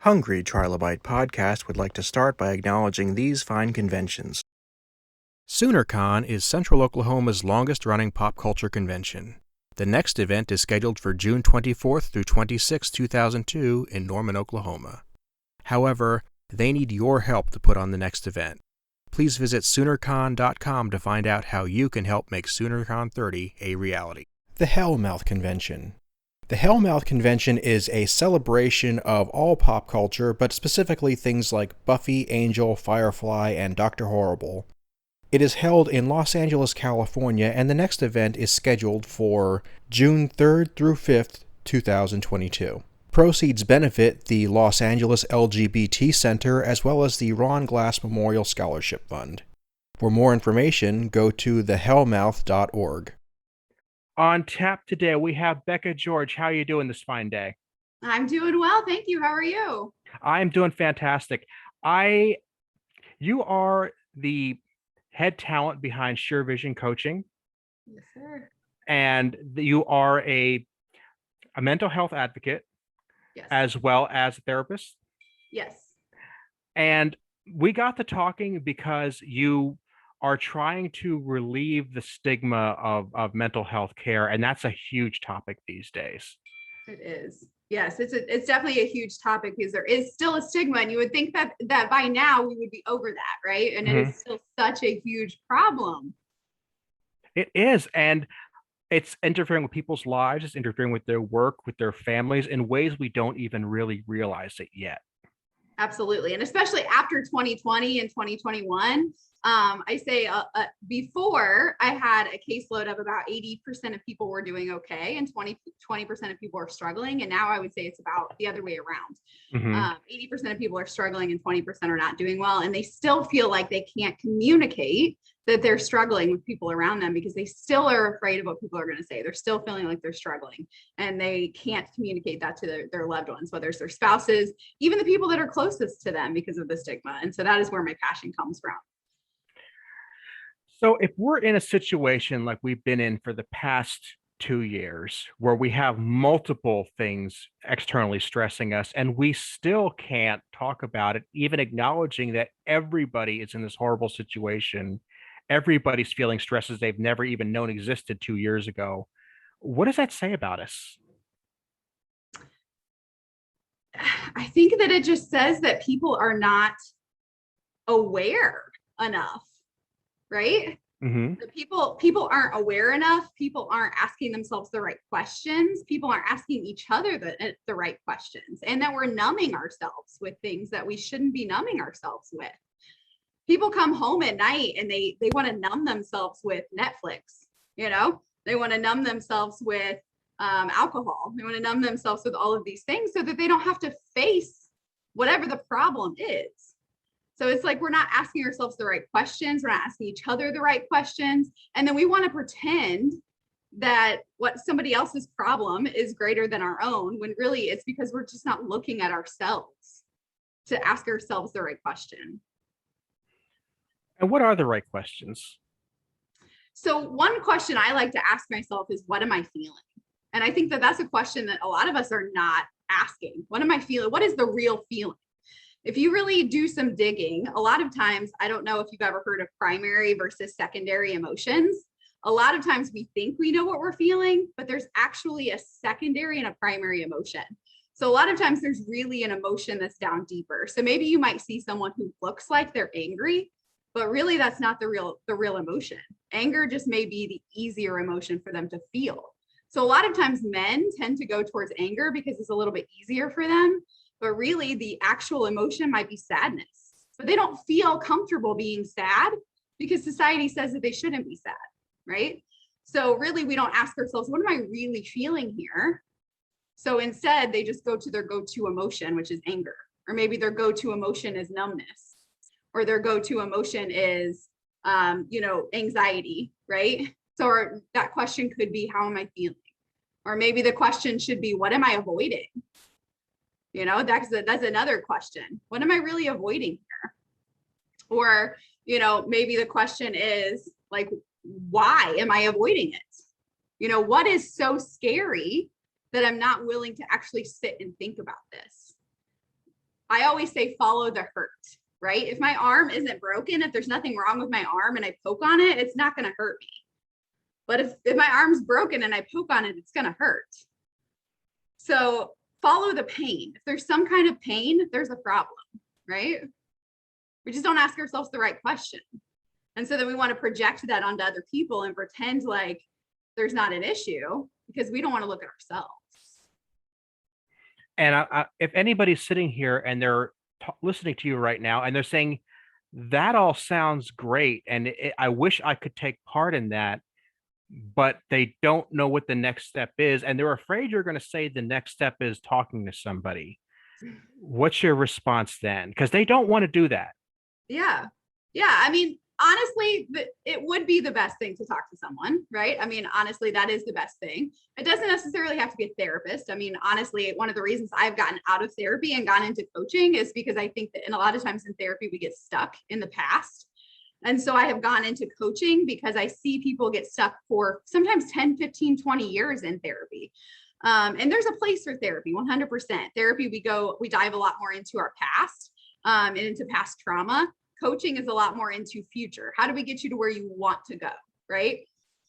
Hungry Trilobyte podcast would like to start by acknowledging these fine conventions. SoonerCon is Central Oklahoma's longest-running pop culture convention. The next event is scheduled for June 24th through 26, 2002 in Norman, Oklahoma. However, they need your help to put on the next event. Please visit SoonerCon.com to find out how you can help make SoonerCon 30 a reality. The Hellmouth Convention. The Hellmouth Convention is a celebration of all pop culture, but specifically things like Buffy, Angel, Firefly, and Dr. Horrible. It is held in Los Angeles, California, and the next event is scheduled for June 3rd through 5th, 2022. Proceeds benefit the Los Angeles LGBT Center as well as the Ron Glass Memorial Scholarship Fund. For more information, go to thehellmouth.org. On tap today, we have Bekah George. How are you doing this fine day? I'm doing well, thank you. How are you? I'm doing fantastic. You are the head talent behind Shear Visions Coaching. Yes, sir. And you are a mental health advocate, yes, as well as a therapist. Yes. And we got to talking because you are trying to relieve the stigma of mental health care, and that's a huge topic these days. It is. Yes, it's definitely a huge topic because there is still a stigma, and you would think that by now we would be over that, right? And it is still such a huge problem. It is, and it's interfering with people's lives. It's interfering with their work, with their families in ways we don't even really realize it yet. Absolutely. And especially after 2020 and 2021, I say before I had a caseload of about 80% of people were doing okay and 20% of people are struggling. And now I would say it's about the other way around. 80% of people are struggling and 20% are not doing well. And they still feel like they can't communicate that they're struggling with people around them because they still are afraid of what people are going to say. They're still feeling like they're struggling and they can't communicate that to their loved ones, whether it's their spouses, even the people that are closest to them because of the stigma. And so that is where my passion comes from. So if we're in a situation like we've been in for the past 2 years, where we have multiple things externally stressing us, and we still can't talk about it, even acknowledging that everybody is in this horrible situation, everybody's feeling stresses they've never even known existed 2 years ago. What does that say about us? I think that it just says that people are not aware enough, right? People aren't aware enough. People aren't asking themselves the right questions. People aren't asking each other the right questions, and that we're numbing ourselves with things that we shouldn't be numbing ourselves with. People come home at night and they want to numb themselves with Netflix. They want to numb themselves with alcohol. They want to numb themselves with all of these things so that they don't have to face whatever the problem is. So it's like we're not asking ourselves the right questions. We're not asking each other the right questions. And then we want to pretend that what somebody else's problem is greater than our own, when really it's because we're just not looking at ourselves to ask ourselves the right question. And what are the right questions? So one question I like to ask myself is, what am I feeling? And I think that that's a question that a lot of us are not asking. What am I feeling? What is the real feeling? If you really do some digging, a lot of times, I don't know if you've ever heard of primary versus secondary emotions. A lot of times we think we know what we're feeling, but there's actually a secondary and a primary emotion. So a lot of times there's really an emotion that's down deeper. So maybe you might see someone who looks like they're angry, but really that's not the real emotion. Anger just may be the easier emotion for them to feel. So a lot of times men tend to go towards anger because it's a little bit easier for them. But really the actual emotion might be sadness, but they don't feel comfortable being sad because society says that they shouldn't be sad, right? So really we don't ask ourselves, what am I really feeling here? So instead they just go to their go-to emotion, which is anger, or maybe their go-to emotion is numbness, or their go-to emotion is, anxiety, right? So that question could be, how am I feeling? Or maybe the question should be, what am I avoiding? That's another question. What am I really avoiding here? Or, maybe the question is like, why am I avoiding it? What is so scary that I'm not willing to actually sit and think about this? I always say, follow the hurt, right? If my arm isn't broken, if there's nothing wrong with my arm and I poke on it, it's not going to hurt me. But if my arm's broken and I poke on it, it's going to hurt. So follow the pain. If there's some kind of pain, there's a problem, right? We just don't ask ourselves the right question. And so then we want to project that onto other people and pretend like there's not an issue because we don't want to look at ourselves. And if anybody's sitting here and they're listening to you right now and they're saying, that all sounds great, and I wish I could take part in that, but they don't know what the next step is, and they're afraid you're going to say the next step is talking to somebody. What's your response then? Because they don't want to do that. Yeah. I mean, honestly, it would be the best thing to talk to someone, right? I mean, honestly, that is the best thing. It doesn't necessarily have to be a therapist. I mean, honestly, one of the reasons I've gotten out of therapy and gone into coaching is because I think that in a lot of times in therapy, we get stuck in the past. And so I have gone into coaching because I see people get stuck for sometimes 10, 15, 20 years in therapy. And there's a place for therapy, 100%. Therapy, we dive a lot more into our past and into past trauma. Coaching is a lot more into future. How do we get you to where you want to go, right?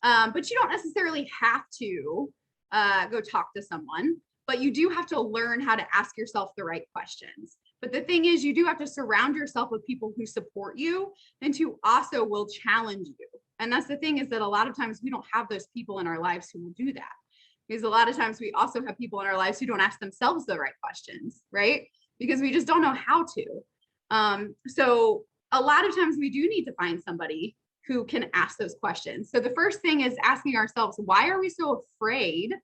But you don't necessarily have to go talk to someone, but you do have to learn how to ask yourself the right questions. But the thing is, you do have to surround yourself with people who support you and who also will challenge you. And that's the thing, is that a lot of times we don't have those people in our lives who will do that. Because a lot of times we also have people in our lives who don't ask themselves the right questions, right? Because we just don't know how to. So a lot of times we do need to find somebody who can ask those questions. So the first thing is asking ourselves, why are we so afraid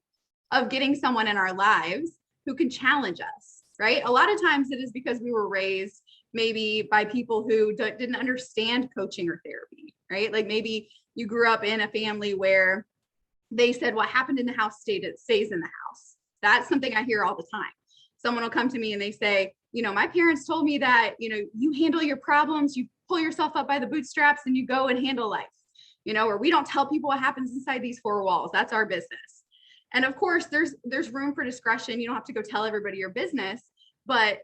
of getting someone in our lives who can challenge us, right? A lot of times it is because we were raised maybe by people who didn't understand coaching or therapy, right? Like maybe you grew up in a family where they said, what happened in the house stays in the house. That's something I hear all the time. Someone will come to me and they say, my parents told me that, you handle your problems, you pull yourself up by the bootstraps and you go and handle life, or we don't tell people what happens inside these four walls. That's our business. And of course, there's room for discretion. You don't have to go tell everybody your business, but,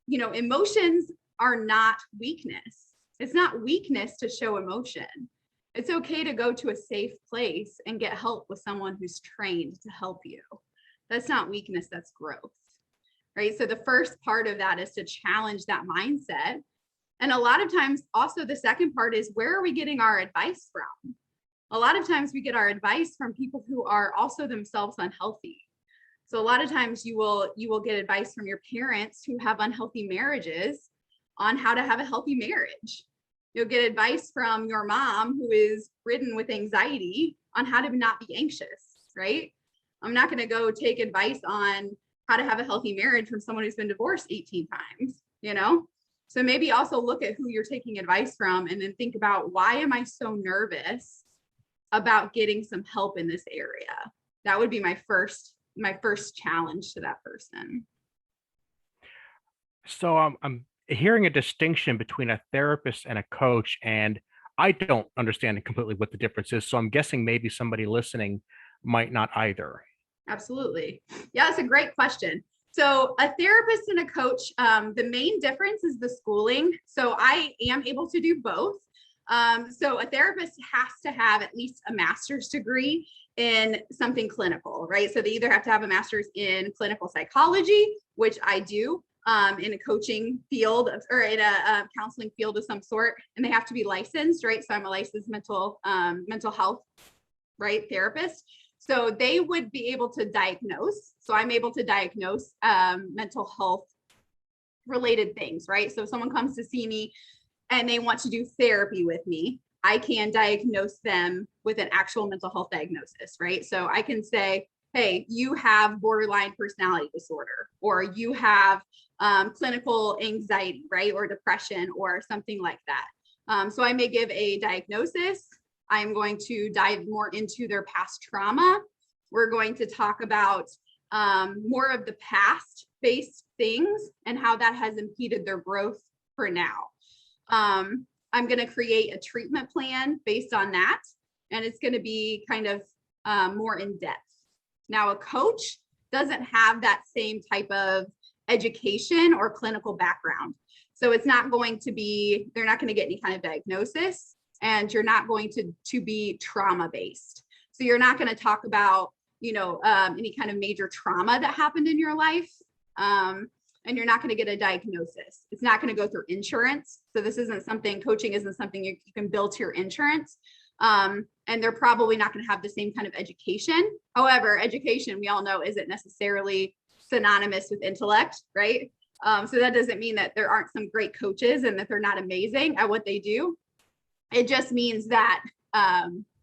emotions are not weakness. It's not weakness to show emotion. It's okay to go to a safe place and get help with someone who's trained to help you. That's not weakness, that's growth. Right? So the first part of that is to challenge that mindset. And a lot of times also the second part is, where are we getting our advice from? A lot of times we get our advice from people who are also themselves unhealthy. So a lot of times you will get advice from your parents who have unhealthy marriages on how to have a healthy marriage. You'll get advice from your mom who is ridden with anxiety on how to not be anxious, right? I'm not going to go take advice on how to have a healthy marriage from someone who's been divorced 18 times, So maybe also look at who you're taking advice from and then think about, why am I so nervous about getting some help in this area? That would be my first challenge to that person. So I'm hearing a distinction between a therapist and a coach, and I don't understand completely what the difference is. So I'm guessing maybe somebody listening might not either. Absolutely. Yeah, that's a great question. So a therapist and a coach, the main difference is the schooling. So I am able to do both. So a therapist has to have at least a master's degree in something clinical, right? So they either have to have a master's in clinical psychology, which I do, in a coaching field or in a counseling field of some sort, and they have to be licensed, right? So I'm a licensed mental health, right, therapist. So they would be able to diagnose. So I'm able to diagnose mental health related things, right? So if someone comes to see me and they want to do therapy with me, I can diagnose them with an actual mental health diagnosis, right? So I can say, hey, you have borderline personality disorder, or you have clinical anxiety, right? Or depression or something like that. So I may give a diagnosis. I'm going to dive more into their past trauma. We're going to talk about more of the past-based things and how that has impeded their growth for now. I'm going to create a treatment plan based on that, and it's going to be kind of more in depth. Now, a coach doesn't have that same type of education or clinical background. So it's not going to be, they're not going to get any kind of diagnosis, and you're not going to be trauma based. So you're not going to talk about, any kind of major trauma that happened in your life. And you're not going to get a diagnosis. It's not going to go through insurance. So this isn't something, coaching isn't something you can bill to your insurance. And they're probably not going to have the same kind of education. However, education, we all know, isn't necessarily synonymous with intellect, right? So that doesn't mean that there aren't some great coaches and that they're not amazing at what they do. It just means that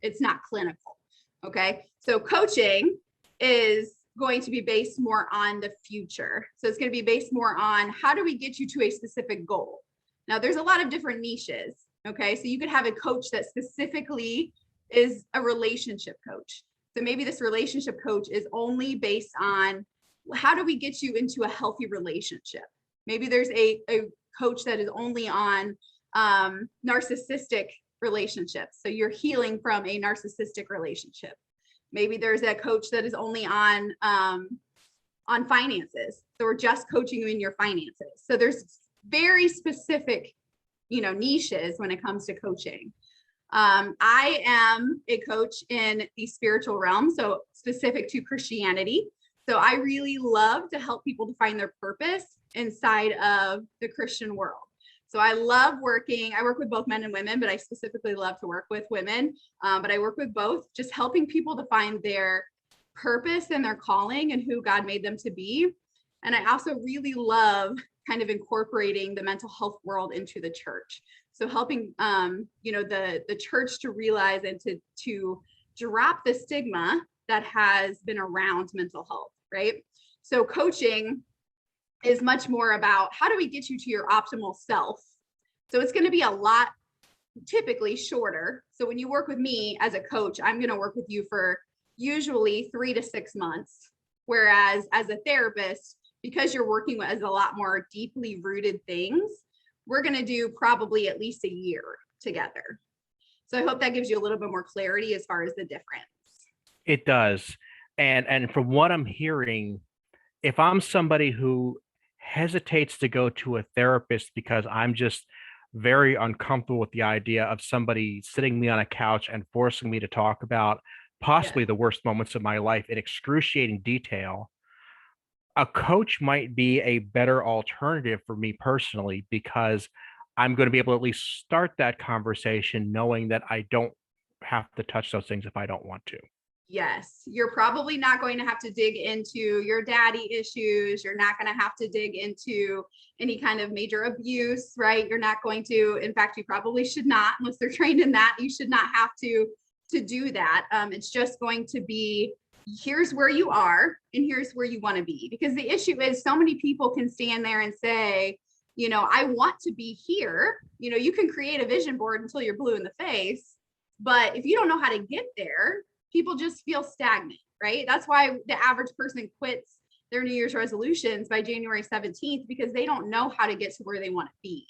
it's not clinical. Okay. So coaching is going to be based more on the future. So it's going to be based more on how do we get you to a specific goal? Now, there's a lot of different niches. Okay. So you could have a coach that specifically is a relationship coach. So maybe this relationship coach is only based on how do we get you into a healthy relationship? Maybe there's a coach that is only on narcissistic relationships. So you're healing from a narcissistic relationship. Maybe there's a coach that is only on finances. So we're just coaching you in your finances. So there's very specific, niches when it comes to coaching. I am a coach in the spiritual realm, so specific to Christianity. So I really love to help people to find their purpose inside of the Christian world. So I work with both men and women, but I specifically love to work with women. But I work with both, just helping people to find their purpose and their calling and who God made them to be. And I also really love kind of incorporating the mental health world into the church. So helping, the church to realize and to drop the stigma that has been around mental health, right? So coaching is much more about how do we get you to your optimal self. So it's going to be a lot typically shorter. So when you work with me as a coach, I'm going to work with you for usually 3 to 6 months. Whereas as a therapist, because you're working with a lot more deeply rooted things, we're going to do probably at least a year together. So I hope that gives you a little bit more clarity as far as the difference. It does. And from what I'm hearing, if I'm somebody who hesitates to go to a therapist because I'm just very uncomfortable with the idea of somebody sitting me on a couch and forcing me to talk about possibly the worst moments of my life in excruciating detail, a coach might be a better alternative for me personally, because I'm going to be able to at least start that conversation knowing that I don't have to touch those things if I don't want to. Yes, you're probably not going to have to dig into your daddy issues. You're not going to have to dig into any kind of major abuse, right? You're not going to, in fact, you probably should not, unless they're trained in that. You should not have to do that. It's just going to be, here's where you are and here's where you want to be. Because the issue is so many people can stand there and say, I want to be here. You can create a vision board until you're blue in the face. But if you don't know how to get there, people just feel stagnant, right? That's why the average person quits their New Year's resolutions by January 17th, because they don't know how to get to where they want to be.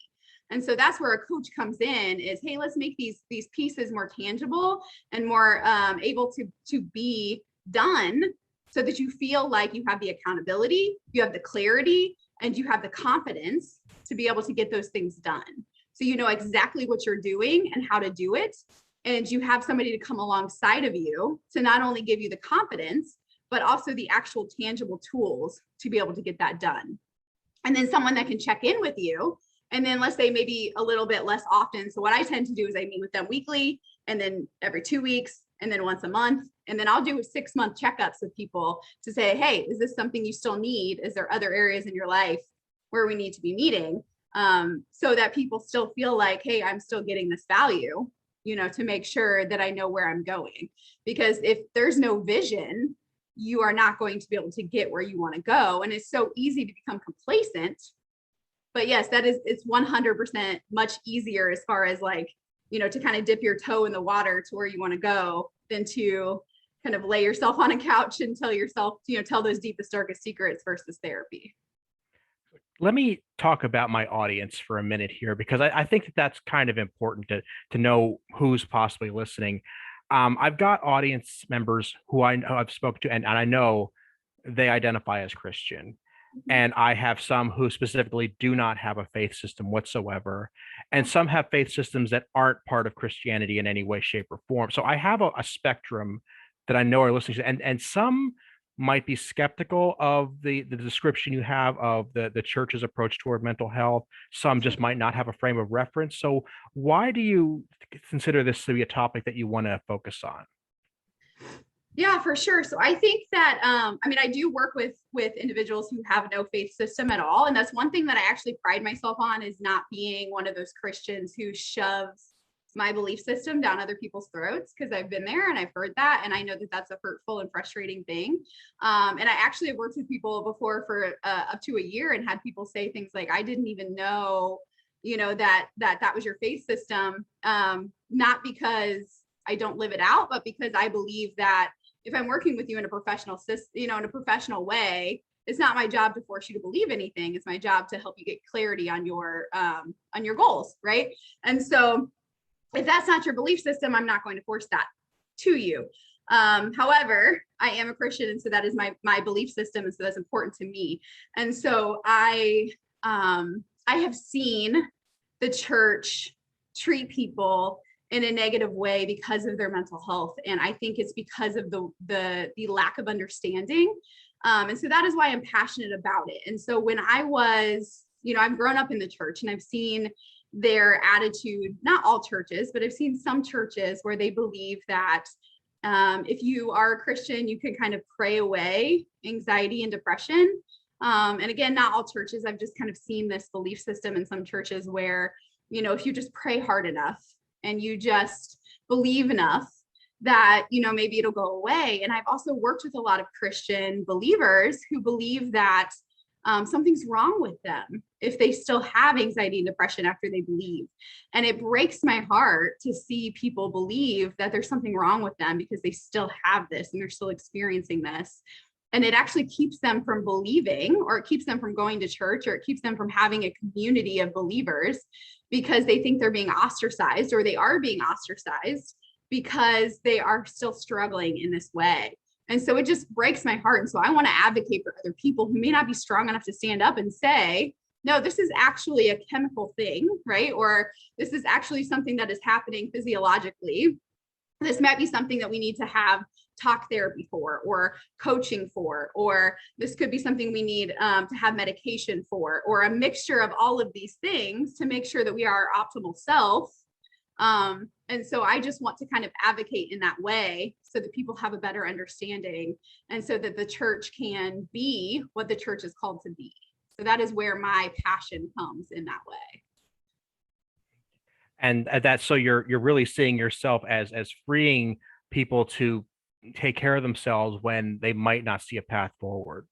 And so that's where a coach comes in is, hey, let's make these pieces more tangible and more able to be done, so that you feel like you have the accountability, you have the clarity, and you have the confidence to be able to get those things done. So you know exactly what you're doing and how to do it. And you have somebody to come alongside of you to not only give you the confidence, but also the actual tangible tools to be able to get that done. And then someone that can check in with you. And then let's say maybe a little bit less often. So what I tend to do is I meet with them weekly, and then every 2 weeks, and then once a month. And then I'll do 6-month checkups with people to say, hey, is this something you still need? Is there other areas in your life where we need to be meeting? So that people still feel like, hey, I'm still getting this value, to make sure that I know where I'm going. Because if there's no vision, you are not going to be able to get where you want to go. And it's so easy to become complacent. But yes, it's 100% much easier as far as to kind of dip your toe in the water to where you want to go than to kind of lay yourself on a couch and tell yourself, tell those deepest, darkest secrets versus therapy. Let me talk about my audience for a minute here, because I think that's kind of important to know who's possibly listening. I've got audience members who I've spoken to, and I know they identify as Christian. And I have some who specifically do not have a faith system whatsoever. And some have faith systems that aren't part of Christianity in any way, shape, or form. So I have a spectrum that I know are listening to, and some might be skeptical of the description you have of the church's approach toward mental health. Some just might not have a frame of reference. So why do you consider this to be a topic that you want to focus on? Yeah, for sure. So I think that I mean, I do work with individuals who have no faith system at all, and that's one thing that I actually pride myself on, is not being one of those Christians who shoves my belief system down other people's throats, because I've been there and I've heard that, and I know that that's a hurtful and frustrating thing. And I actually have worked with people before for up to a year, and had people say things like, "I didn't even know, that was your faith system," not because I don't live it out, but because I believe that if I'm working with you in a professional in a professional way, it's not my job to force you to believe anything. It's my job to help you get clarity on your goals, right? And so if that's not your belief system, I'm not going to force that to you. However, I am a Christian, and so that is my belief system, and so that's important to me. And so I have seen the church treat people in a negative way because of their mental health, and I think it's because of the lack of understanding. And so that is why I'm passionate about it. And so when I was, I've grown up in the church, and I've seen their attitude, not all churches, but I've seen some churches where they believe that if you are a Christian, you can kind of pray away anxiety and depression. And again, not all churches. I've just kind of seen this belief system in some churches where, if you just pray hard enough and you just believe enough, that, maybe it'll go away. And I've also worked with a lot of Christian believers who believe that something's wrong with them if they still have anxiety and depression after they believe. And it breaks my heart to see people believe that there's something wrong with them because they still have this and they're still experiencing this. And it actually keeps them from believing, or it keeps them from going to church, or it keeps them from having a community of believers, because they think they're being ostracized, or they are being ostracized because they are still struggling in this way. And so it just breaks my heart. And so I want to advocate for other people who may not be strong enough to stand up and say, no, this is actually a chemical thing, right? Or this is actually something that is happening physiologically. This might be something that we need to have talk therapy for, or coaching for, or this could be something we need to have medication for, or a mixture of all of these things to make sure that we are our optimal self. And so I just want to kind of advocate in that way so that people have a better understanding, and so that the church can be what the church is called to be. So that is where my passion comes in that way. And that's, so you're really seeing yourself as freeing people to take care of themselves when they might not see a path forward.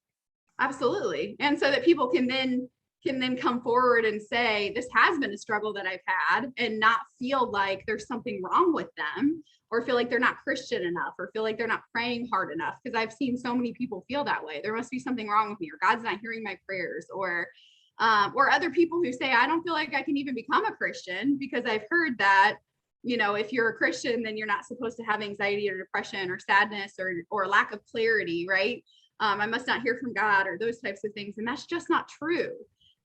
Absolutely. And so that people can then come forward and say, this has been a struggle that I've had, and not feel like there's something wrong with them, or feel like they're not Christian enough, or feel like they're not praying hard enough. Because I've seen so many people feel that way. There must be something wrong with me, or God's not hearing my prayers, or other people who say, I don't feel like I can even become a Christian, because I've heard that, if you're a Christian, then you're not supposed to have anxiety or depression or sadness or lack of clarity, right? I must not hear from God, or those types of things. And that's just not true.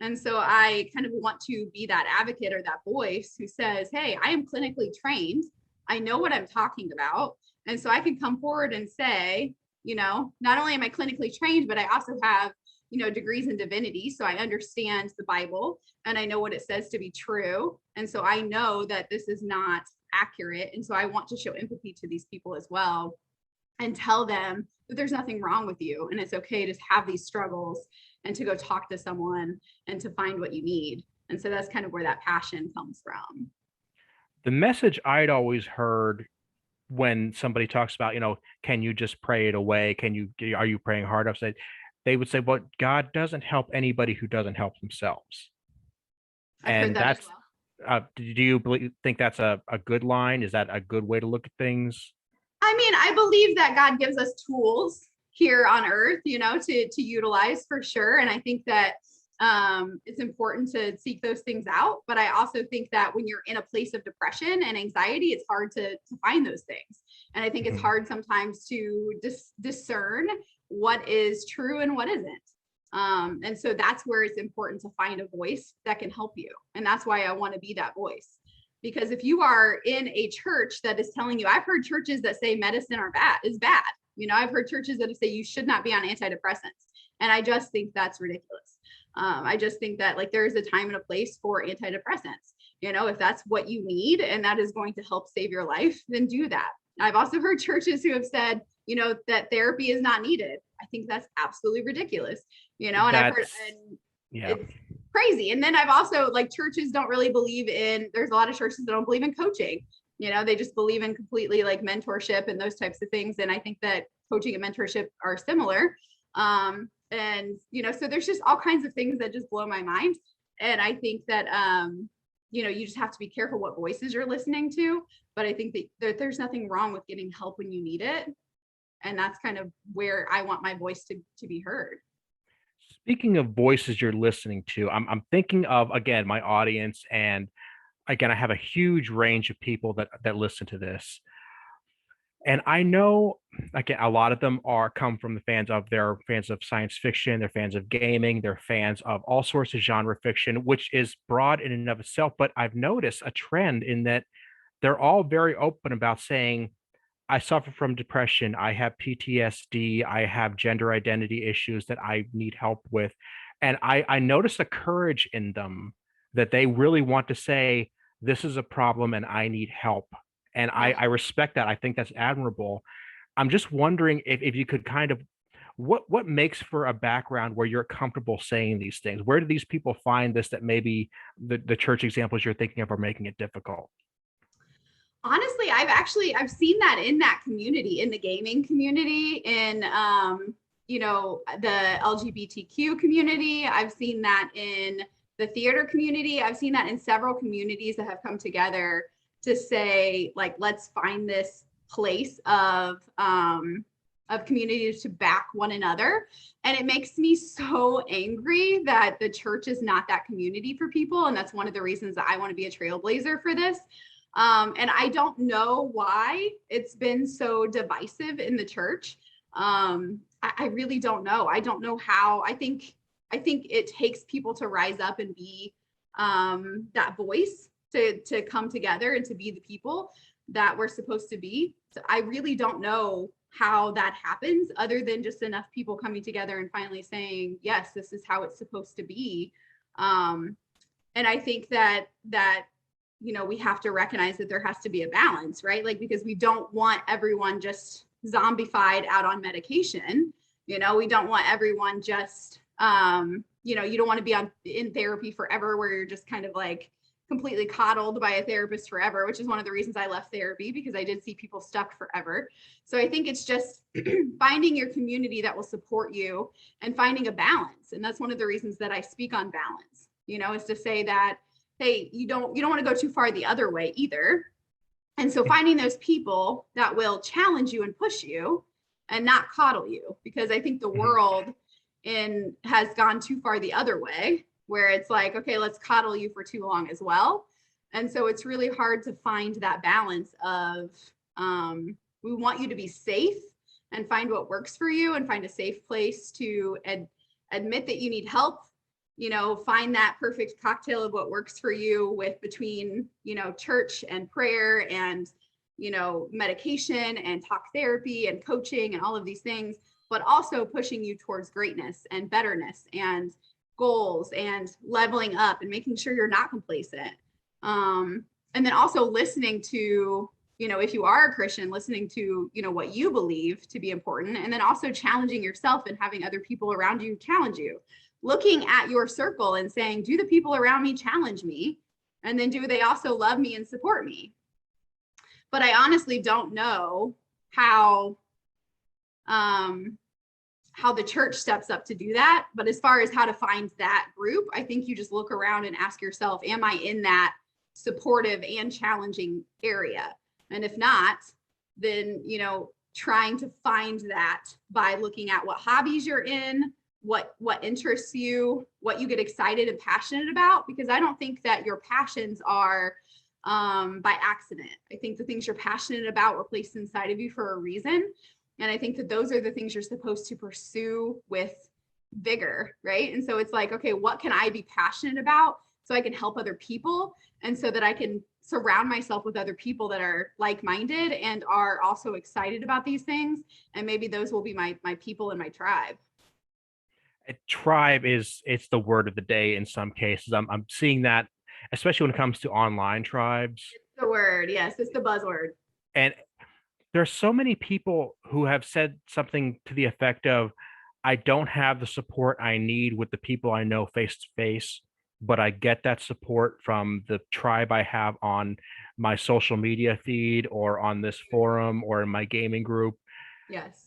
And so I kind of want to be that advocate, or that voice who says, hey, I am clinically trained. I know what I'm talking about. And so I can come forward and say, not only am I clinically trained, but I also have, degrees in divinity. So I understand the Bible, and I know what it says to be true. And so I know that this is not accurate. And so I want to show empathy to these people as well, and tell them that there's nothing wrong with you, and it's okay to have these struggles, and to go talk to someone and to find what you need. And so that's kind of where that passion comes from. The message I'd always heard when somebody talks about, can you just pray it away? Are you praying hard enough? They would say, well, God doesn't help anybody who doesn't help themselves. I've heard that as well. Do you think that's a good line? Is that a good way to look at things? I mean, I believe that God gives us tools here on earth, to utilize, for sure. And I think that it's important to seek those things out. But I also think that when you're in a place of depression and anxiety, it's hard to find those things. And I think it's hard sometimes to discern what is true and what isn't. And so that's where it's important to find a voice that can help you. And that's why I want to be that voice. Because if you are in a church that is telling you, I've heard churches that say medicine is bad. I've heard churches that say you should not be on antidepressants. And I just think that's ridiculous. I just think that like there is a time and a place for antidepressants. If that's what you need and that is going to help save your life, then do that. I've also heard churches who have said, that therapy is not needed. I think that's absolutely ridiculous, and I've heard, and it's crazy. And then I've also like churches don't really believe in, there's a lot of churches that don't believe in coaching. They just believe in completely like mentorship and those types of things. And I think that coaching and mentorship are similar. So there's just all kinds of things that just blow my mind. And I think that, you just have to be careful what voices you're listening to. But I think that there's nothing wrong with getting help when you need it. And that's kind of where I want my voice to be heard. Speaking of voices you're listening to, I'm thinking of, again, my audience. And again, I have a huge range of people that listen to this. And I know, again, a lot of them come from they're fans of science fiction, they're fans of gaming, they're fans of all sorts of genre fiction, which is broad in and of itself. But I've noticed a trend in that they're all very open about saying, I suffer from depression, I have PTSD, I have gender identity issues that I need help with. And I notice a courage in them that they really want to say, this is a problem and I need help. And I respect that. I think that's admirable. I'm just wondering if you could kind of, what makes for a background where you're comfortable saying these things? Where do these people find this that maybe the church examples you're thinking of are making it difficult? Honestly, I've seen that in that community, in the gaming community, in the LGBTQ community. I've seen that in the theater community. I've seen that in several communities that have come together to say, like, let's find this place of communities to back one another. And it makes me so angry that the church is not that community for people. And that's one of the reasons that I want to be a trailblazer for this. And I don't know why it's been so divisive in the church. I really don't know. I don't know how. I think it takes people to rise up and be that voice to come together and to be the people that we're supposed to be. So I really don't know how that happens, other than just enough people coming together and finally saying, yes, this is how it's supposed to be. And I think that we have to recognize that there has to be a balance, right? Like, because we don't want everyone just zombified out on medication. We don't want everyone just, you don't want to be in therapy forever, where you're just kind of like completely coddled by a therapist forever, which is one of the reasons I left therapy, because I did see people stuck forever. So I think it's just finding your community that will support you and finding a balance. And that's one of the reasons that I speak on balance, is to say that, hey, you don't want to go too far the other way either. And so finding those people that will challenge you and push you and not coddle you, because I think the world has gone too far the other way, where it's like, okay, let's coddle you for too long as well. And so it's really hard to find that balance of, we want you to be safe and find what works for you and find a safe place to admit that you need help, find that perfect cocktail of what works for you between church and prayer and, medication and talk therapy and coaching and all of these things, but also pushing you towards greatness and betterness and goals and leveling up and making sure you're not complacent. And then also listening to, if you are a Christian, listening to, what you believe to be important, and then also challenging yourself and having other people around you challenge you. Looking at your circle and saying, do the people around me challenge me? And then do they also love me and support me? But I honestly don't know how the church steps up to do that. But as far as how to find that group, I think you just look around and ask yourself, am I in that supportive and challenging area? And if not, then, trying to find that by looking at what hobbies you're in, what interests you, what you get excited and passionate about, because I don't think that your passions are by accident. I think the things you're passionate about were placed inside of you for a reason. And I think that those are the things you're supposed to pursue with vigor, right? And so it's like, okay, what can I be passionate about so I can help other people, and so that I can surround myself with other people that are like-minded and are also excited about these things, and maybe those will be my people in my tribe. A tribe it's the word of the day in some cases. I'm seeing that, especially when it comes to online tribes. The word, yes, it's the buzzword. And there's so many people who have said something to the effect of, I don't have the support I need with the people I know face to face, but I get that support from the tribe I have on my social media feed or on this forum or in my gaming group. Yes.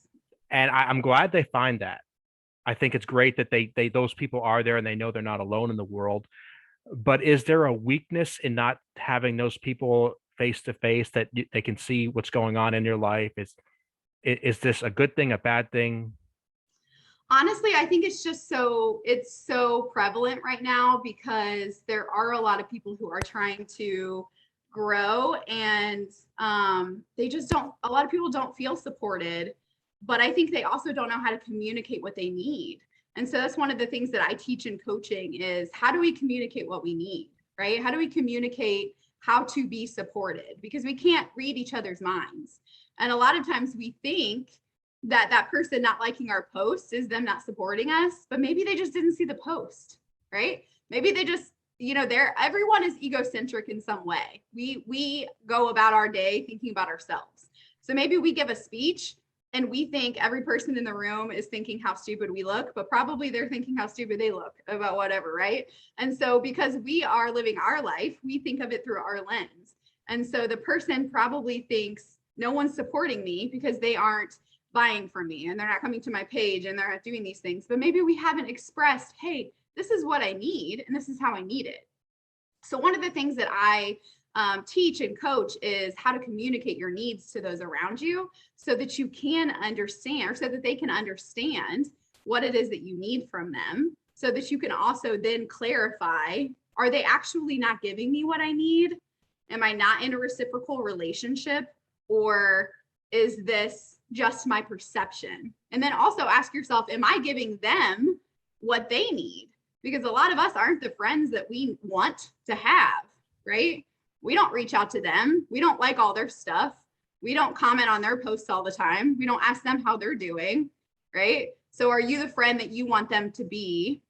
And I'm glad they find that. I think it's great that they those people are there and they know they're not alone in the world. But is there a weakness in not having those people face to face that they can see what's going on in your life? Is this a good thing, a bad thing? Honestly, I think it's so prevalent right now because there are a lot of people who are trying to grow, and they just don't, a lot of people don't feel supported, but I think they also don't know how to communicate what they need. And so that's one of the things that I teach in coaching is, how do we communicate what we need, right? How do we communicate how to be supported? Because we can't read each other's minds. And a lot of times we think that person not liking our post is them not supporting us, but maybe they just didn't see the post, right? Maybe they just, everyone is egocentric in some way. We go about our day thinking about ourselves. So maybe we give a speech and we think every person in the room is thinking how stupid we look, but probably they're thinking how stupid they look about whatever, right? And so because we are living our life, we think of it through our lens. And so the person probably thinks no one's supporting me because they aren't buying from me and they're not coming to my page and they're not doing these things. But maybe we haven't expressed, hey, this is what I need and this is how I need it. So one of the things that I teach and coach is how to communicate your needs to those around you so that you can understand, or so that they can understand what it is that you need from them, so that you can also then clarify, are they actually not giving me what I need? Am I not in a reciprocal relationship? Or is this just my perception? And then also ask yourself, am I giving them what they need? Because a lot of us aren't the friends that we want to have, right? We don't reach out to them. We don't like all their stuff. We don't comment on their posts all the time. We don't ask them how they're doing, right? So are you the friend that you want them to be,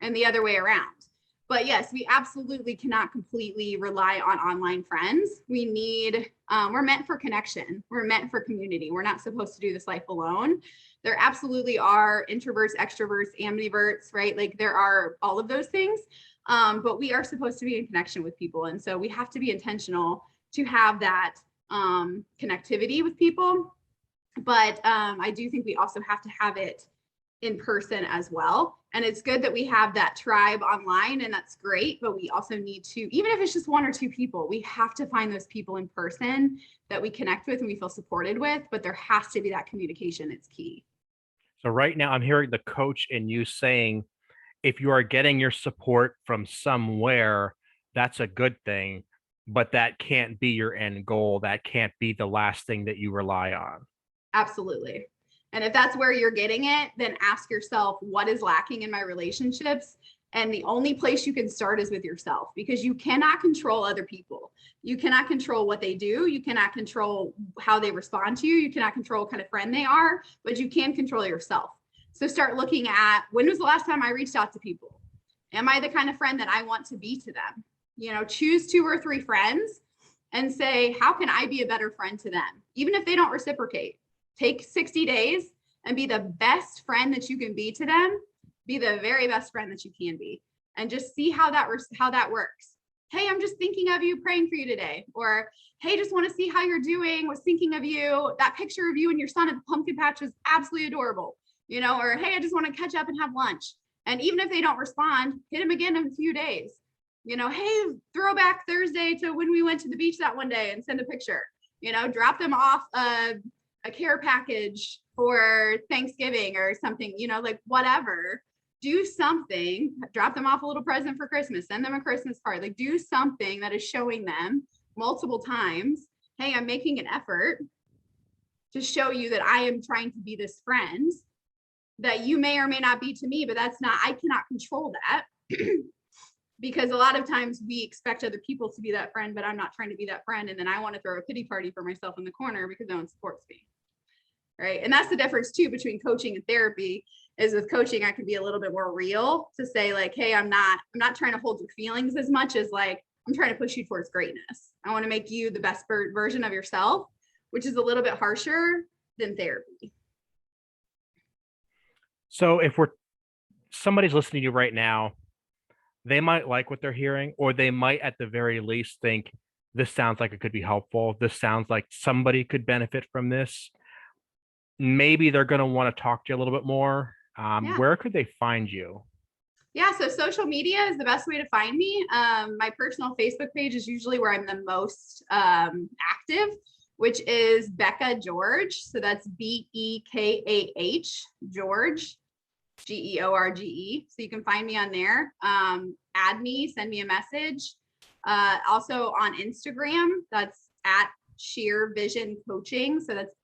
and the other way around? But yes, we absolutely cannot completely rely on online friends. We need, we're meant for connection. We're meant for community. We're not supposed to do this life alone. There absolutely are introverts, extroverts, ambiverts, right? Like there are all of those things. But we are supposed to be in connection with people. And so we have to be intentional to have that connectivity with people. But I do think we also have to have it in person as well. And it's good that we have that tribe online, and that's great, but we also need to, even if it's just one or two people, we have to find those people in person that we connect with and we feel supported with, but there has to be that communication. It's key. So right now I'm hearing the coach in you saying, if you are getting your support from somewhere, that's a good thing, but that can't be your end goal. That can't be the last thing that you rely on. Absolutely. And if that's where you're getting it, then ask yourself, what is lacking in my relationships? And the only place you can start is with yourself, because you cannot control other people. You cannot control what they do. You cannot control how they respond to you. You cannot control what kind of friend they are, but you can control yourself. So start looking at, when was the last time I reached out to people? Am I the kind of friend that I want to be to them? Choose 2 or 3 friends and say, how can I be a better friend to them? Even if they don't reciprocate, take 60 days and be the best friend that you can be to them. Be the very best friend that you can be, and just see how that works. Hey, I'm just thinking of you, praying for you today. Or, hey, just want to see how you're doing. Was thinking of you. That picture of you and your son at the pumpkin patch was absolutely adorable. Or, hey, I just want to catch up and have lunch. And even if they don't respond, hit them again in a few days. Hey, throwback Thursday to when we went to the beach that one day, and send a picture. Drop them off a care package for Thanksgiving or something, like whatever. Do something, drop them off a little present for Christmas, send them a Christmas card, like do something that is showing them multiple times, hey, I'm making an effort to show you that I am trying to be this friend. that you may or may not be to me, but I cannot control that. Because a lot of times we expect other people to be that friend, but I'm not trying to be that friend. And then I want to throw a pity party for myself in the corner because no one supports me. Right. And that's the difference too, between coaching and therapy. Is with coaching, I can be a little bit more real to say like, hey, I'm not trying to hold your feelings as much as like, I'm trying to push you towards greatness. I want to make you the best version of yourself, which is a little bit harsher than therapy. So if somebody's listening to you right now, they might like what they're hearing, or they might at the very least think this sounds like it could be helpful. This sounds like somebody could benefit from this. Maybe they're going to want to talk to you a little bit more. Where could they find you? Yeah, so social media is the best way to find me. My personal Facebook page is usually where I'm the most active, which is Bekah George. So that's Bekah George. George. So you can find me on there. Add me, send me a message. Also on Instagram, that's at Shear Vision Coaching. So that's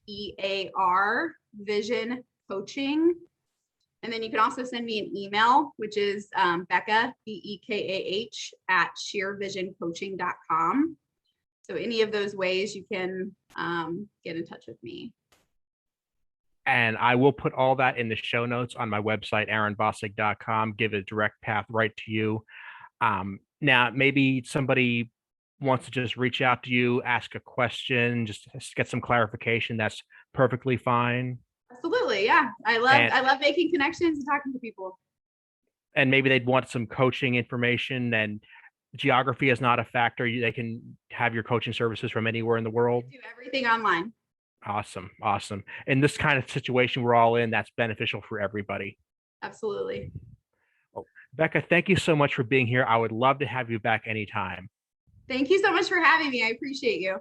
SHEAR Vision Coaching. And then you can also send me an email, which is Bekah, Bekah at shearvisioncoaching.com. So any of those ways you can get in touch with me. And I will put all that in the show notes on my website, aaronbossig.com, give a direct path right to you. Now, maybe somebody wants to just reach out to you, ask a question, just get some clarification. That's perfectly fine. Absolutely. Yeah. I love making connections and talking to people. And maybe they'd want some coaching information, and geography is not a factor. They can have your coaching services from anywhere in the world. I do everything online. Awesome. In this kind of situation we're all in, that's beneficial for everybody. Absolutely. Well, Bekah, thank you so much for being here. I would love to have you back anytime. Thank you so much for having me. I appreciate you.